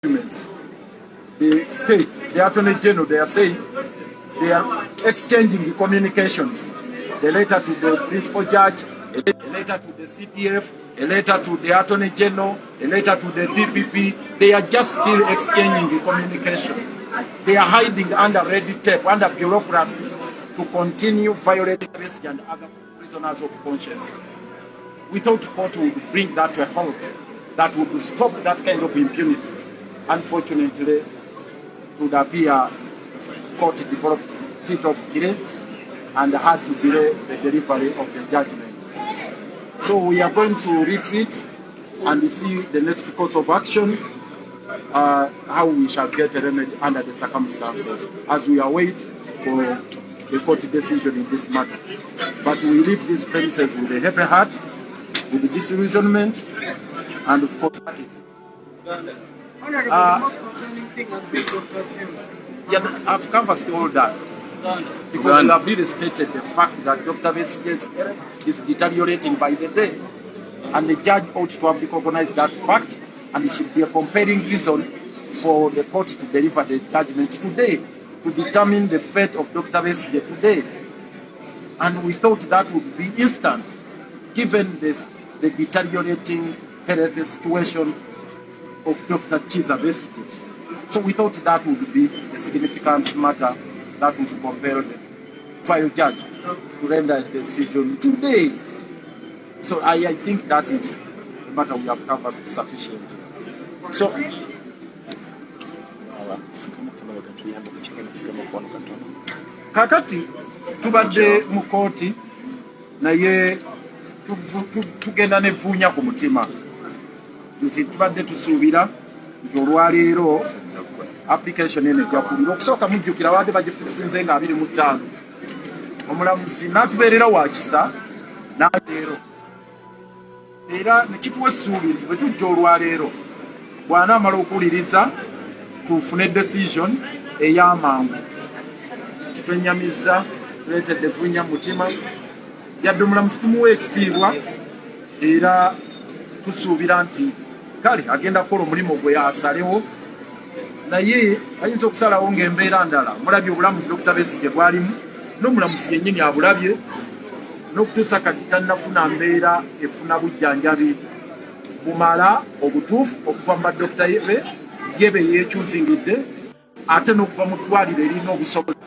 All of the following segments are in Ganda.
documents. The state, the Attorney General, they are saying they are exchanging communications. A letter to the principal judge, a letter to the CDF, a letter to the Attorney General, a letter to the DPP. They are just still exchanging the communication. They are hiding under red tape, under bureaucracy, to continue violating Besigye and other prisoners of conscience. We thought court would bring that to a halt, that would stop that kind of impunity. Unfortunately, it would appear court developed fit of delay and had to delay the delivery of the judgment. So we are going to retreat and see the next course of action, how we shall get a remedy under the circumstances as we await for the court decision in this matter. But we leave these premises with a heavy heart, with the disillusionment, and of course, The most concerning thing has been Dr. yeah, I've canvassed all that. Because we have really stated the fact that Dr. Besigye's health is deteriorating by the day. And the judge ought to have recognized that fact, and it should be a compelling reason for the court to deliver the judgment today, to determine the fate of Dr. Besigye today. And we thought that would be instant, given this, the deteriorating health situation of Dr. Kiza Besigye. So we thought that would be a significant matter that would compel the trial judge to render a decision today. So I think that is the matter we have covered sufficiently. So kakati tubadde mu kooti naye tugenda nevuunya ku mutima nti tubadde tusuubira nti olwaleero application eno ejja kulira okusooka mujjukira wadde bagifikisinze nga 25 omulamuzi n'atubeerera wa kisa n'aleero era nekituwa essuubi nti bwe tujja olwaleero bw'anaamala okuwuliriza tufune decision ey'amangu kitwenyamizza tuleetedde vuunya mutima yadde omulamuzi tumuwa ekitiibwa era tusuubira nti kale agenda kukola omulimu gwe asalewo naye ayinza okusalawo ng'embeera ndala mulabye obulamu Dr. Besigye bwalimu n'omulamuzi yennyini abulabye n'okutuusa kati tannafuna mbeera efuna bujjanjabi bumala obutuufu okuva mu badokita ye be yeekyuzingidde ate n'okuva mu ddwaliro erina obusobozi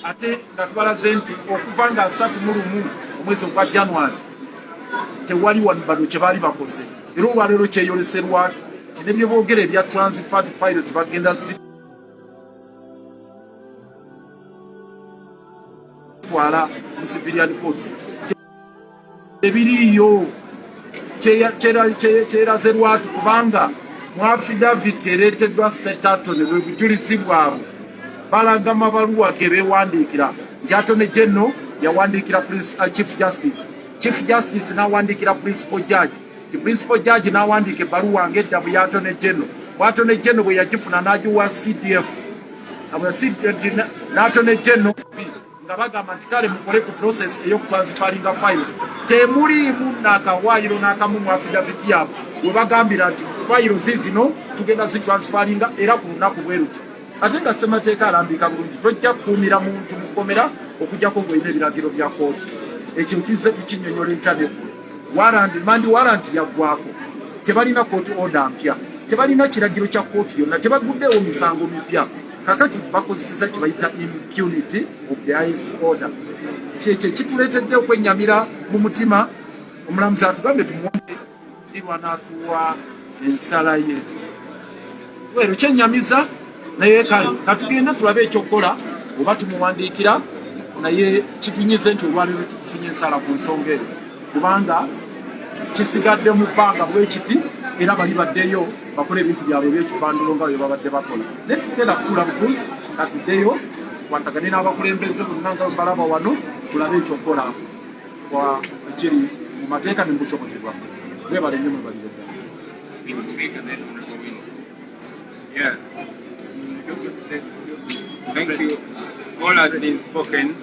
ate nga tubalaze nti okuva nga 31 omwezi ogwa January tewali wano bano kye baali bakoze era olwaleero kyeyoleserwako nti ne bye boogera ebya transferred files bagenda zitwala mu civilian courts ebiriiyo kyeraze lwatu kubanga mu affidavit ereeteddwa state attorney bwe bujulizi bwabwe balaga mabaluwa ge beewandiikira nti Attorney General yawandiikira Chief Justice n'awandiikira Principal Judge. The Principal Judge n'awandiika ebbaluwa ng'edda bwe ya Attorney General. Attorney General bwe yagifuna n'agiwa CDF. N'Attorney General nga bagamba nti kale mukole ku process ey'okutransferinga files. Temuliimu n'akawaayiro n'akamu mu affidavit yaabwe we bagambira nti files zino tugenda zitransferinga era ku lunaku bwe luti. Ate nga ssemateeka alambika bulungi tojja kutuumira muntu mukomera okugyako ng'olina ebiragiro bya kooti. Ekyo tuzze tukinnyonnyola enkya n'eggulu. Mandi warrant yaggwako, tebalina court order mpya, tebalina kiragiro kya kooti yonna, tebaguddewo misango mipya. Kakati bakozeseza kye bayita impunity of the highest order. Kyekyo kituleetedde okwennyamira mu mutima. Omulamuzi atugambe tumuwonye ndirwa n'atuwa ensala ye. Weero kyennyamiza naye kale katugenda tulabe ekyokukola oba tumuwandiikira naye kitunyize nti olwaleero tufunye ensala ku nsonga eyo kubanga kisigadde mu bbanga bwekiti era bali baddeyo bakola ebintu byabwe ebyekifandulo nga bwe babadde bakola. Naye tugenda kutuula butuuzi katuddeyo kwatagane n'abakulembeze bonna nga balaba wano tulabe ekyokukola ekiri mu mateeka ne mu busobozi bwaffe. Beebale nnyo mwebalire ddala. Yeah. Thank you. All has been spoken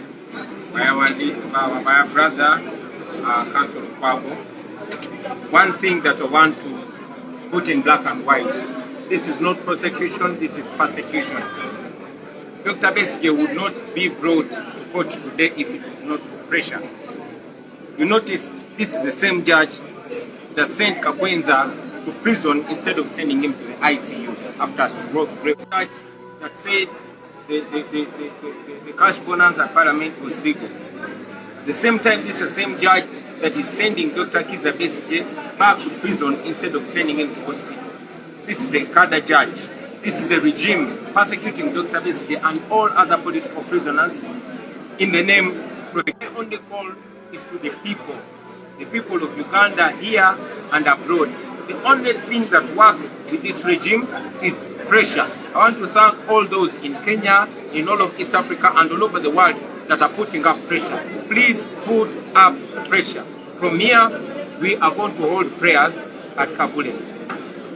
by our brother, Council Kwabo. One thing that I want to put in black and white This is not prosecution, this is persecution. Dr. Besigye would not be brought to court today if it was not for pressure. You notice this is the same judge that sent Kakwenza to prison instead of sending him to the ICU after the rape. Judge that said the cash bonanza at Parliament was legal. At the same time, this is the same judge that is sending Dr. Kizza Besigye back to prison instead of sending him to hospital. This is the Kada judge. This is the regime persecuting Dr. Besigye and all other political prisoners in the name of the only call is to the people of Uganda here and abroad. The only thing that works with this regime is pressure. I want to thank all those in Kenya, in all of East Africa and all over the world that are putting up pressure. Please put up pressure. From here, we are going to hold prayers at Kabule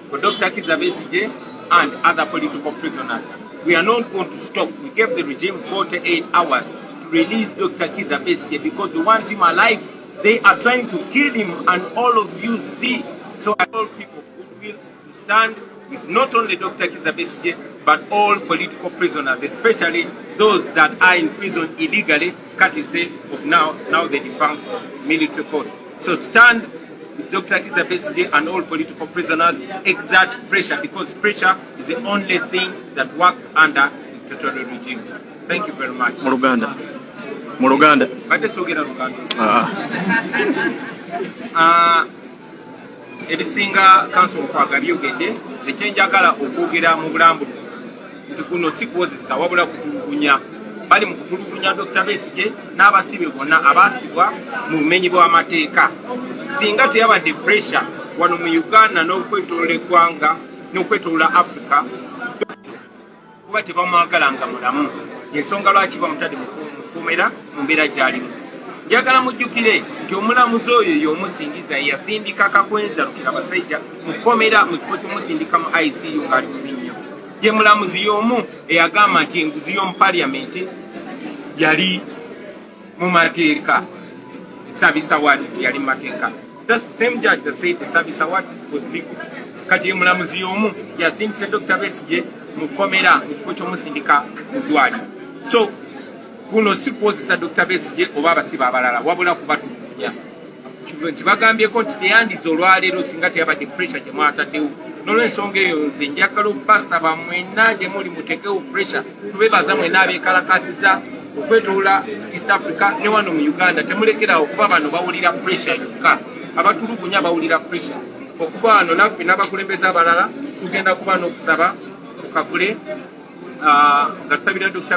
for Dr. Kizza Besigye and other political prisoners. We are not going to stop. We gave the regime 48 hours to release Dr. Kizza Besigye because they want him alive. They are trying to kill him, and all of you see. So I call people who will stand with not only Dr. Kizza Besigye, but all political prisoners, especially those that are in prison illegally, courtesy of now the defunct military court. So stand with Dr. Kizza Besigye and all political prisoners, exert pressure, because pressure is the only thing that works under dictatorial regime. Thank you very much. Muluganda. Ebisinga council kwaga byogedde ekyenjagala okwogera mu bulambulukufu nti kuno si kwozesa wabula kutulugunya. Bali mu kutulugunya Dr. Besigye n'abasibe bonna abaasibwa mu bumenyi bw'amateeka. Singa teyabadde pressure wano mu Uganda n'okwetolola eggwanga n'okwetolola Africa kuba tebamwagalanga mulamu. Ensonga lwaki bamutadde mukomera mu mbeera gy'alimu. Njagala mujjukire nti omulamuzi oyo y'omusingiza yasindika Kakwenza Lukirabasajja mukomera mu kifo ky'omusindika mu ICU ng'ali mu binnyo. Ye mulamuzi y'omu eyagamba nti enguzi y'omu Parliament yali mu mateeka. Service award yali mu mateeka. That's the same judge that said the service award was legal. Kati ye mulamuzi y'omu yasindise Dr. Besigye mukomera mu kifo ky'omusindika mu ddwaliro. So kuno si kwozesa Dr. Besigye oba abasibe abalala wabula kubatulugunya. Nti bagambyeko nti teyandiza olwaleero singa teyabadde pressure gye mwataddewo. N'olw'ensonga eyo nze njagala okubasaba mwenna gye muli muteekewo pressure. Tubeebaza mwenna abeekalakasiza okwetoola East Africa ne wano mu Uganda. Temulekerawo kuba bano bawulira pressure yokka. Abatulugunya bawulira pressure. Okuba wano naffe n'abakulembeze abalala tugenda kuba n'okusaba ku Kabule nga tusabira Dr.